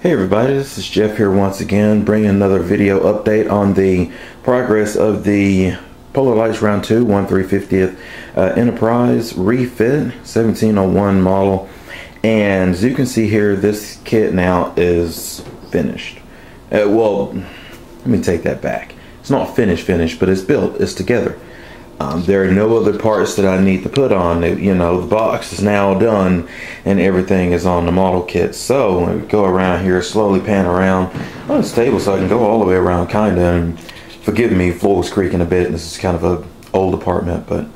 Hey everybody, this is Jeff here once again, bringing another video update on the progress of the Polar Lights Round 2 1350th Enterprise Refit 1701 model. And as you can see here, this kit now is finished. Well, let me take that back. It's not finished, but it's built, it's together. There are no other parts that I need to put on. You know, the box is now done and everything is on the model kit. So we go around here, slowly pan around on this table so I can go all the way around, kind of. And forgive me, floor's creaking a bit. This is kind of a old apartment, but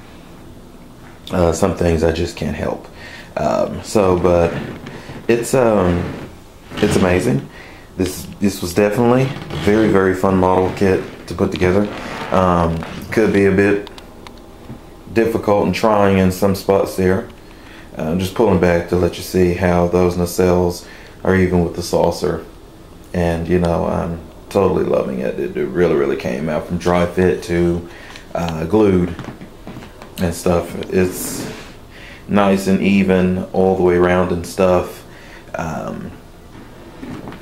some things I just can't help. But it's amazing. This was definitely a very, very fun model kit to put together. Could be a bit difficult and trying in some spots there. I'm just pulling back to let you see how those nacelles are even with the saucer, and you know, I'm totally loving it. It really, really came out from dry fit to glued and stuff. It's nice and even all the way around and stuff.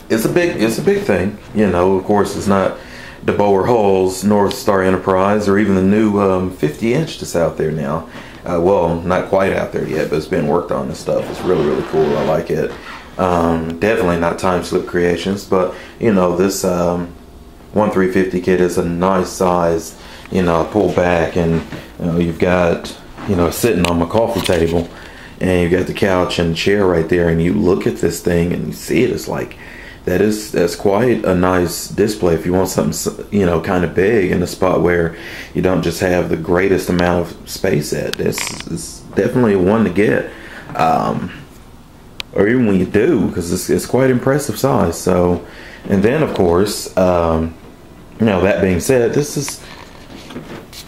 It's a big thing, you know. Of course, it's not the Bower Hull's North Star Enterprise or even the new 50-inch that's out there now. Well, not quite out there yet, but it's been worked on and stuff. It's really, really cool. I like it. Definitely not Time Slip Creations, but you know, this 1350 kit is a nice size. You know, I pull back and you know, you've got, you know, sitting on my coffee table, and you've got the couch and the chair right there, and you look at this thing and you see it. It's like, that's quite a nice display if you want something, you know, kind of big in a spot where you don't just have the greatest amount of space at. This is definitely one to get, or even when you do, because it's quite impressive size. So, and then of course, you know, that being said, this is,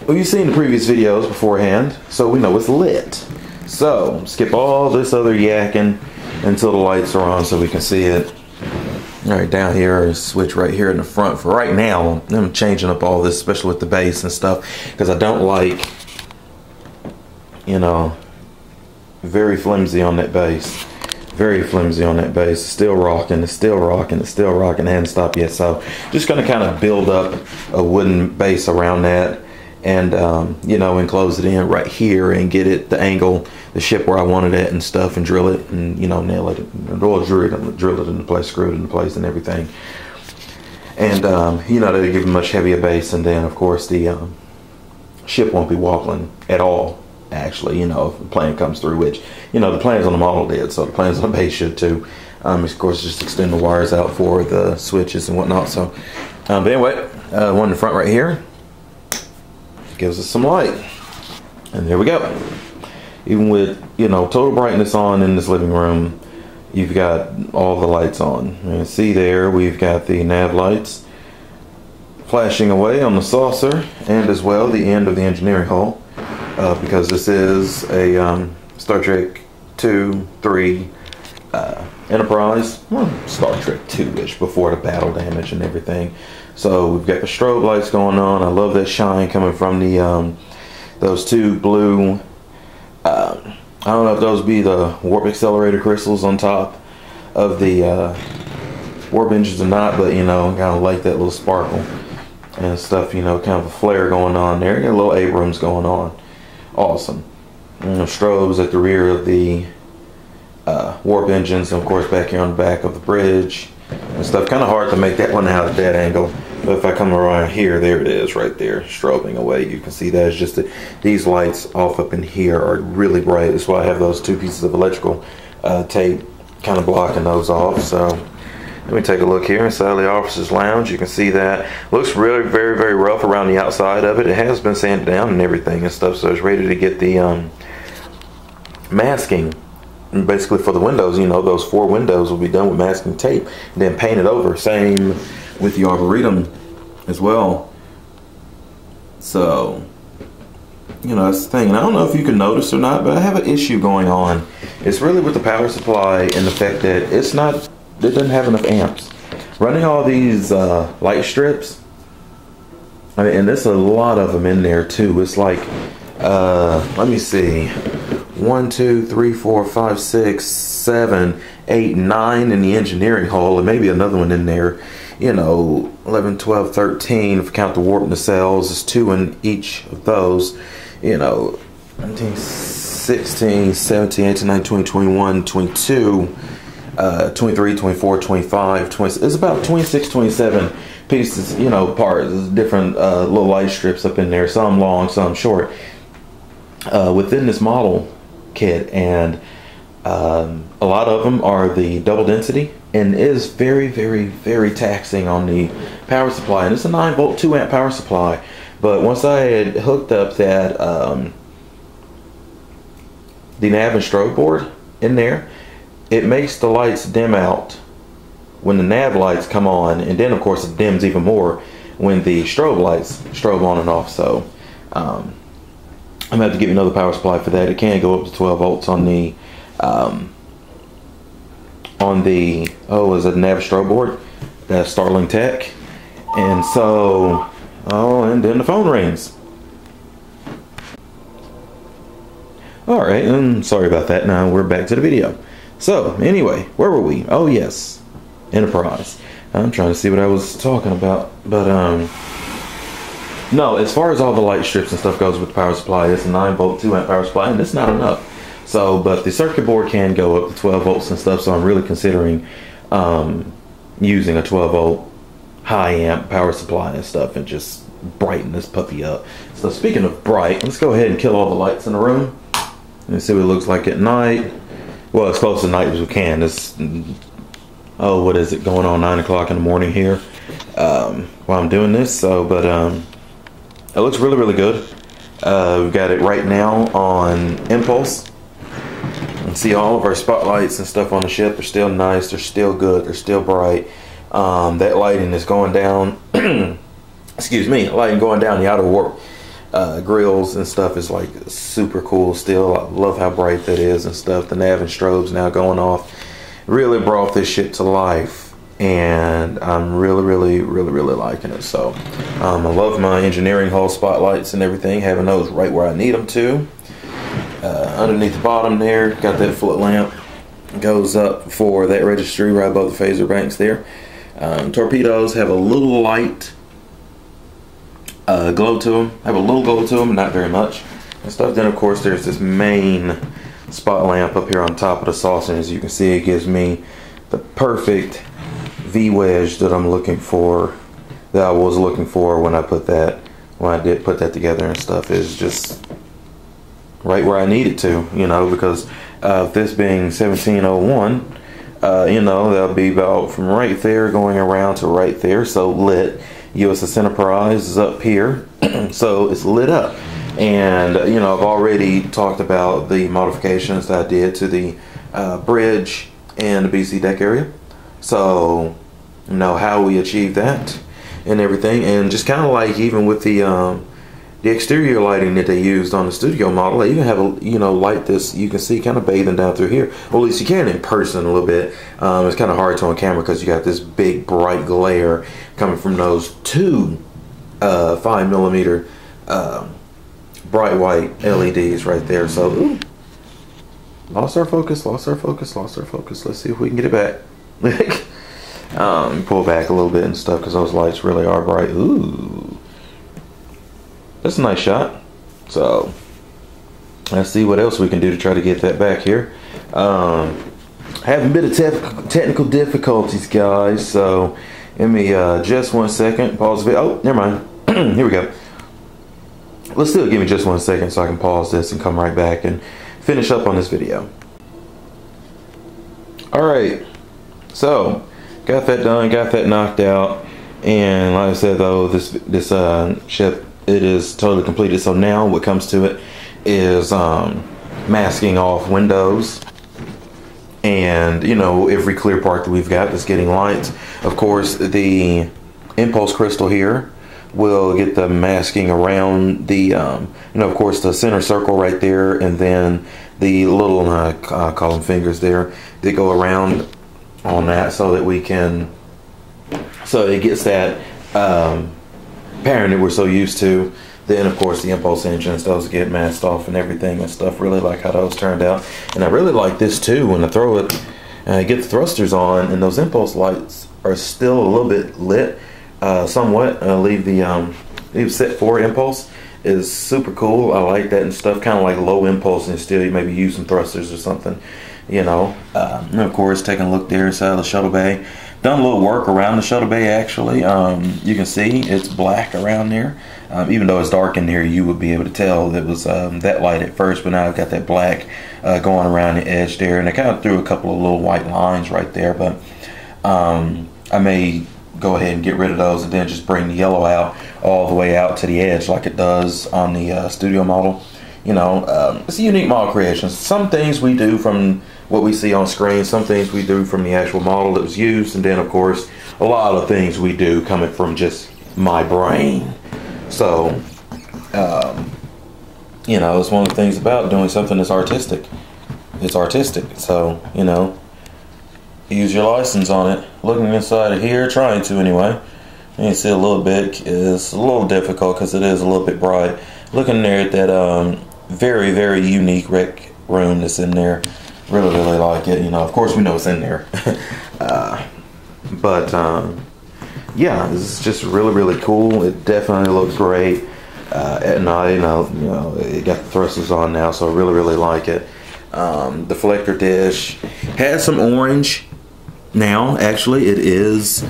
well, you've seen the previous videos beforehand, so we know it's lit. So skip all this other yakking until the lights are on so we can see it. All right, down here, switch right here in the front. For right now, I'm changing up all this, especially with the base and stuff, because I don't like, you know, very flimsy on that base. Very flimsy on that base. It's still rocking, it's still rocking, it's still rocking. It hasn't stopped yet. So just going to kind of build up a wooden base around that, and you know, enclose it in right here and get it the angle, the ship where I wanted it and stuff, and drill it and, you know, nail it, or drill it into place, screw it into place and everything. And you know, they give a much heavier base, and then of course the ship won't be wobbling at all, actually, you know, if the plane comes through, which, you know, the planes on the model did, so the planes on the base should too. Of course, just extend the wires out for the switches and whatnot. So but anyway, one in the front right here gives us some light, and there we go. Even with, you know, total brightness on in this living room, you've got all the lights on. And see there, we've got the nav lights flashing away on the saucer, and as well the end of the engineering hull, because this is a Star Trek 2, 3 Enterprise, well, Star Trek 2-ish, before the battle damage and everything. So we've got the strobe lights going on. I love that shine coming from the those two blue, I don't know if those be the warp accelerator crystals on top of the warp engines or not, but you know, kind of like that little sparkle and stuff, you know, kind of a flare going on there. Got a little Abrams going on. Awesome. And the strobes at the rear of the warp engines, and of course back here on the back of the bridge and stuff. Kind of hard to make that one out at that angle, but if I come around here, there it is right there, strobing away. You can see that. It's just that these lights off up in here are really bright. That's why I have those two pieces of electrical tape kind of blocking those off. So let me take a look here inside the officer's lounge. You can see that looks really very, very rough around the outside of it. It has been sanded down and everything and stuff, so it's ready to get the masking. And basically for the windows, you know, those 4 windows will be done with masking tape and then painted over. Same with the arboretum as well. So, you know, that's the thing. And I don't know if you can notice or not, but I have an issue going on. It's really with the power supply and the fact that it doesn't have enough amps. Running all these light strips, I mean, and there's a lot of them in there too. It's like, let me see, 1, 2, 3, 4, 5, 6, 7, 8, 9 in the engineering hull, and maybe another one in there. You know, 11, 12, 13, if you count the warp nacelles, there's 2 in each of those. You know, 19, 16, 17, 18, 19, 20, 21, 22, 23, 24, 25, 26. It's about 26, 27 pieces, you know, parts. There's different little light strips up in there, some long, some short, within this model kit. And a lot of them are the double density, and is very, very, very taxing on the power supply. And it's a 9-volt 2-amp power supply. But once I had hooked up that the nav and strobe board in there, it makes the lights dim out when the nav lights come on, and then of course it dims even more when the strobe lights strobe on and off. So I'm gonna have to get another power supply for that. It can go up to 12 volts on the is it nav strobe board? That's Starling Tech. And so and then the phone rings. Alright, and sorry about that. Now we're back to the video. So anyway, where were we? Oh yes, Enterprise. I'm trying to see what I was talking about, but no, as far as all the light strips and stuff goes with the power supply, it's a 9-volt 2-amp power supply, and it's not enough. So, but the circuit board can go up to 12 volts and stuff, so I'm really considering using a 12-volt high-amp power supply and stuff, and just brighten this puppy up. So speaking of bright, let's go ahead and kill all the lights in the room and see what it looks like at night. Well, as close to night as we can. It's, oh, what is it, going on 9 o'clock in the morning here while I'm doing this. So, but it looks really, really good. We've got it right now on impulse. And see, all of our spotlights and stuff on the ship are still nice. They're still good. They're still bright. That lighting is going down. Excuse me, lighting going down the outer warp grills and stuff is like super cool still. I love how bright that is and stuff. The nav and strobes now going off really brought this shit to life, and I'm really liking it. So I love my engineering hull spotlights and everything, having those right where I need them to. Underneath the bottom there, got that foot lamp, goes up for that registry right above the phaser banks there. Torpedoes have a little light glow to them, have a little glow to them, not very much and stuff. Then of course there's this main spot lamp up here on top of the saucer, and as you can see, it gives me the perfect V-wedge that I'm looking for, that I was looking for when I did put that together and stuff. Is just right where I need it to, you know, because this being 1701, you know, that'll be about from right there going around to right there. So lit. USS Enterprise is up here, so it's lit up. And you know, I've already talked about the modifications that I did to the bridge and the BC deck area, so you know how we achieved that and everything. And just kind of like even with the exterior lighting that they used on the studio model, they even have a, you know, light this you can see kind of bathing down through here. Well, at least you can in person a little bit. It's kind of hard to on camera because you got this big bright glare coming from those two 5mm bright white LEDs right there. So ooh, lost our focus. Let's see if we can get it back. Pull back a little bit and stuff because those lights really are bright. Ooh, that's a nice shot. So let's see what else we can do to try to get that back here. Having a bit of technical difficulties, guys, so give me just 1 second. Pause the video. Oh, never mind. Here we go. Let's still give me just 1 second so I can pause this and come right back and finish up on this video. Alright, so got that done, got that knocked out, and like I said though, this ship, it is totally completed. So now what comes to it is masking off windows and, you know, every clear part that we've got that's getting lights. Of course, the impulse crystal here will get the masking around the, you know, of course, the center circle right there, and then the little, call them fingers there, they go around on that so that we can, so it gets that pattern that we're so used to Then of course the impulse engines, those get masked off and everything and stuff. Really like how those turned out. And I really like this too, when I throw it, get the thrusters on and those impulse lights are still a little bit lit, somewhat. Leave set forward impulse is super cool. I like that and stuff, kind of like low impulse and still you maybe use some thrusters or something, you know. And of course taking a look there inside the shuttle bay. Done a little work around the shuttle bay actually. You can see it's black around there. Even though it's dark in there, you would be able to tell that it was that light at first, but now I've got that black going around the edge there, and I kind of threw a couple of little white lines right there, but I may go ahead and get rid of those and then just bring the yellow out all the way out to the edge like it does on the studio model. You know, it's a unique model creation. Some things we do from what we see on screen, some things we do from the actual model that was used, and then of course a lot of things we do coming from just my brain. So you know, it's one of the things about doing something that's artistic. It's artistic, so you know, use your license on it. Looking inside of here, trying to anyway. You can see a little bit. It's a little difficult because it is a little bit bright. Looking there at that very, very unique rec room that's in there. Really, really like it. You know, of course we know it's in there. But yeah, this is just really, really cool. It definitely looks great. At night, you know, it got the thrusters on now, so I really, really like it. Deflector dish has some orange now. Actually, it is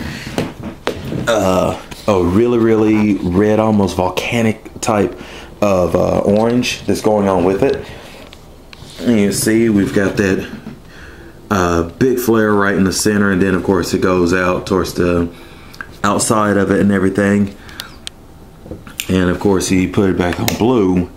a really, really red, almost volcanic type of orange that's going on with it. And you see we've got that big flare right in the center, and then of course it goes out towards the outside of it and everything. And of course you put it back on blue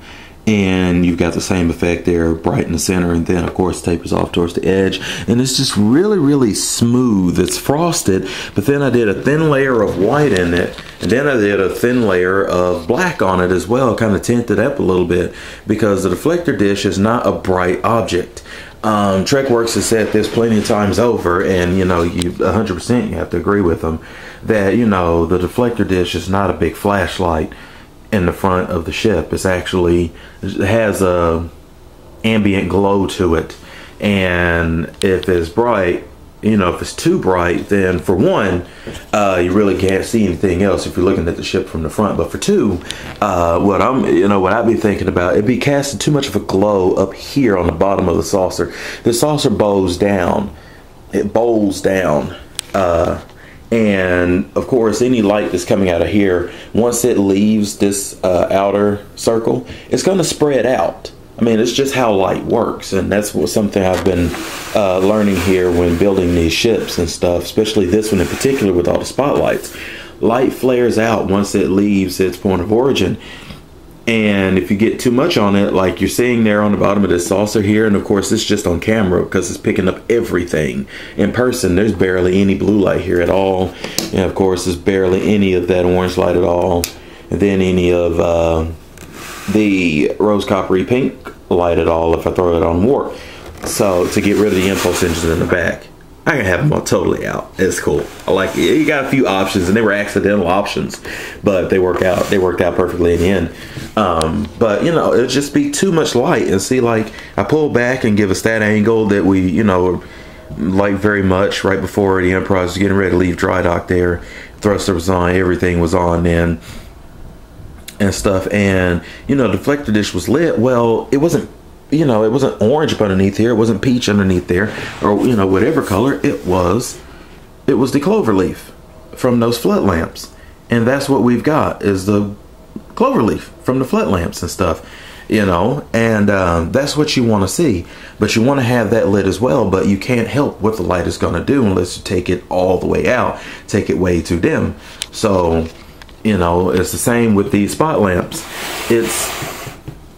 and you've got the same effect there, bright in the center, and then of course tapers off towards the edge, and it's just really, really smooth. It's frosted, but then I did a thin layer of white in it, and then I did a thin layer of black on it as well, kind of tinted up a little bit, because the deflector dish is not a bright object. TrekWorks has said this plenty of times over, and you know, you 100% you have to agree with them that, you know, the deflector dish is not a big flashlight in the front of the ship. It's actually, it has a ambient glow to it, and if it's bright, you know, if it's too bright, then for one, you really can't see anything else if you're looking at the ship from the front. But for two, what I'd be thinking about, it'd be casting too much of a glow up here on the bottom of the saucer. The saucer bows down. It bowls down. And of course, any light that's coming out of here, once it leaves this outer circle, it's going to spread out. I mean, it's just how light works, and that's something I've been learning here when building these ships and stuff, especially this one in particular with all the spotlights. Light flares out once it leaves its point of origin, and if you get too much on it, like you're seeing there on the bottom of this saucer here, and of course it's just on camera because it's picking up everything. In person, there's barely any blue light here at all, and of course there's barely any of that orange light at all, and then any of the rose coppery pink light at all if I throw it on warp. So to get rid of the impulse engines in the back, I can have them all totally out. It's cool. I like it. You got a few options, and they were accidental options, but they work out. They worked out perfectly in the end. But you know, it'd just be too much light. And see, like I pull back and give us that angle that we, you know, like very much right before the Enterprise was getting ready to leave dry dock. There, thruster was on, everything was on then, and stuff. And you know, the deflector dish was lit. Well, it wasn't. You know, it wasn't orange underneath here. It wasn't peach underneath there, or you know, whatever color it was. It was the clover leaf from those flood lamps, and that's what we've got is the clover leaf from the flood lamps and stuff. You know, and that's what you want to see. But you want to have that lit as well. But you can't help what the light is going to do unless you take it all the way out, take it way too dim. So, you know, it's the same with these spot lamps.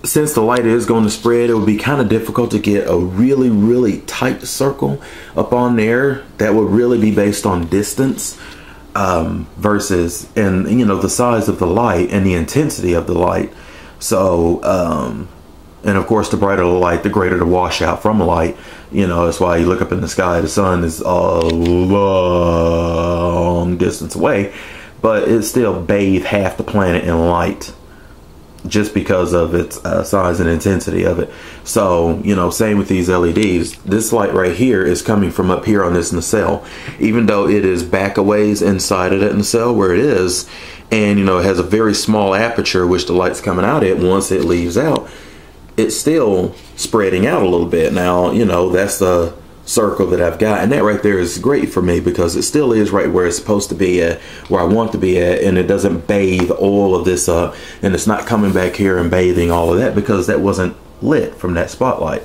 Since the light is going to spread, it would be kind of difficult to get a really, really tight circle up on there that would really be based on distance versus, and you know, the size of the light and the intensity of the light. So, and of course, the brighter the light, the greater the washout from the light. You know, that's why you look up in the sky, the sun is a long distance away, but it still bathes half the planet in light. just because of its size and intensity of it. So, you know, same with these LEDs. This light right here is coming from up here on this nacelle, even though it is back a ways inside of that nacelle where it is, and you know, it has a very small aperture which the light's coming out at. Once it leaves out, it's still spreading out a little bit. Now, you know, that's the circle that I've got, and that right there is great for me because it still is right where it's supposed to be at, where I want to be at, and it doesn't bathe all of this up, and it's not coming back here and bathing all of that because that wasn't lit from that spotlight.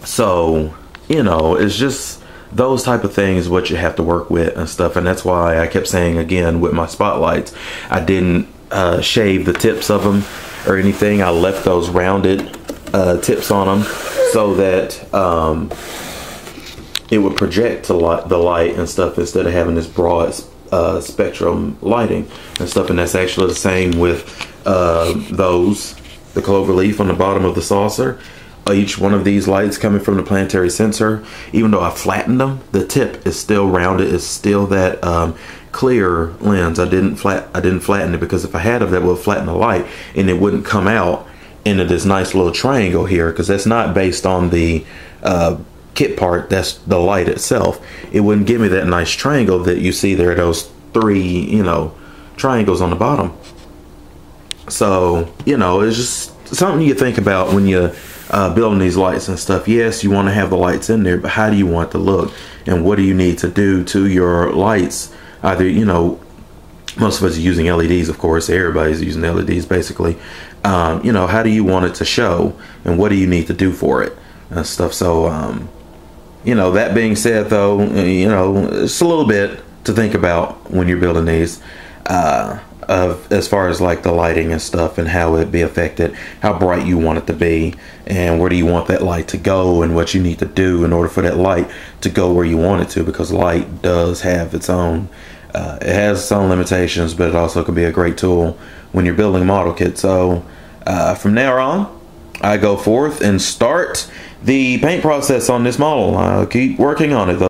So, you know, it's just those type of things what you have to work with and stuff. And that's why I kept saying again with my spotlights, I didn't shave the tips of them or anything. I left those rounded tips on them so that it would project to the light and stuff instead of having this broad spectrum lighting and stuff. And that's actually the same with the clover leaf on the bottom of the saucer. Each one of these lights coming from the planetary sensor, even though I flattened them, the tip is still rounded. It's still that clear lens. I didn't flatten it because if I had that would flatten the light and it wouldn't come out into this nice little triangle here, because that's not based on the kit part, that's the light itself. It wouldn't give me that nice triangle that you see there, those three, you know, triangles on the bottom. So, you know, it's just something you think about when you building these lights and stuff. Yes, you want to have the lights in there, but how do you want it to look, and what do you need to do to your lights? Either, you know, most of us are using LEDs, of course. Everybody's using LEDs basically. You know, how do you want it to show, and what do you need to do for it and stuff. So you know, that being said though, you know, it's a little bit to think about when you're building these as far as like the lighting and stuff, and how it be affected, how bright you want it to be, and where do you want that light to go, and what you need to do in order for that light to go where you want it to, because light does have its own it has its own limitations, but it also can be a great tool when you're building a model kit. So from now on, I go forth and start the paint process on this model. I'll keep working on it though.